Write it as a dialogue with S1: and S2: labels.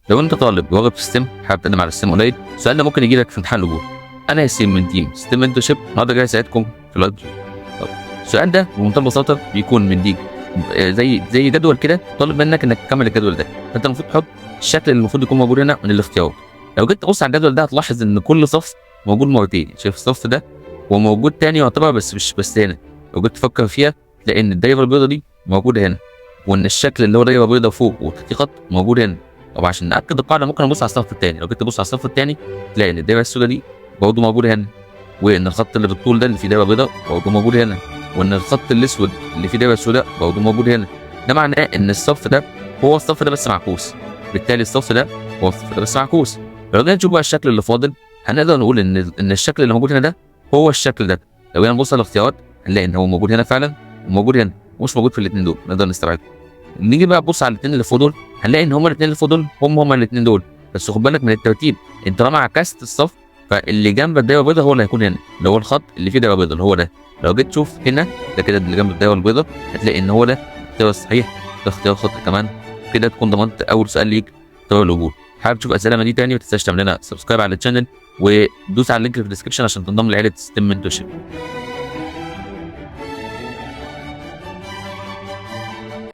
S1: لو انت طالب راغب في ستيم حابب تقدم على ستيم قليل، السؤال ده ممكن يجي لك في امتحان القبول. انا ياسين من تيم ستيم منتورشيب، النهارده جاي اساعدكم في اللايف. طب السؤال ده بمنتهى البساطه بيكون مديك زي جدول كده، طالب منك انك تكمل الجدول ده. فانت المفروض تحط الشكل اللي المفروض يكون موجود هنا من الاختيارات. لو جيت تبص على الجدول ده هتلاحظ ان كل صف موجود مرتين. شايف الصف ده هو موجود تاني يعتبر، بس مش بس هنا. لو جيت تفكر فيها تلاقي ان الدايره البيضاء دي موجوده هنا، وان الشكل اللي هو دايره بيضاء فوق وتحتيه خط موجود هنا. طب عشان ناكد القاعده ممكن نبص على الصف الثاني. لو جيت تبص على الصف الثاني تلاقي ان الدايره السوداء دي برضه موجوده هنا، وان الخط اللي بالطول ده اللي فيه دايره بيضاء برضه موجود هنا، وان الخط الاسود اللي فيه دايره سوداء برضه موجود هنا. ده معناه ان الصف ده هو الصف ده بس معكوس، بالتالي الصف ده هو الصف ده بس معكوس. لو جينا نشوف بقى الشكل اللي فاضل هنقدر نقول ان الشكل اللي موجود هنا ده هو الشكل ده. لو جينا نبص على الاختيارات هنلاقي ان هو موجود هنا فعلا وموجود هنا، ومش موجود في الاثنين دول، نقدر نستبعده. نيجي بقى نبص على الاثنين اللي فوق دول هنلاقي ان هما الاثنين اللي فوق دول هما الاثنين دول، بس خد بالك من الترتيب. انت طالما عكست الصف فاللي جنب الدايره البيضاء هو اللي هيكون هنا، اللي هو الخط اللي فيه دايره بيضاء اللي هو ده. لو جيت تشوف هنا ده كده اللي جنب الدايره البيضاء هتلاقي ان هو ده الاختيار الصحيح، ده اختيار خطأ كمان. كده تكون ضمنت اول سؤال ليك اختيار القبول. حابب تشوف اسئله من دي تاني ما تنساش تعمل لنا سبسكرايب على الشانل، ودوس على اللينك اللي في الديسكربشن عشان تنضم لعيله ستيم منتورشيب.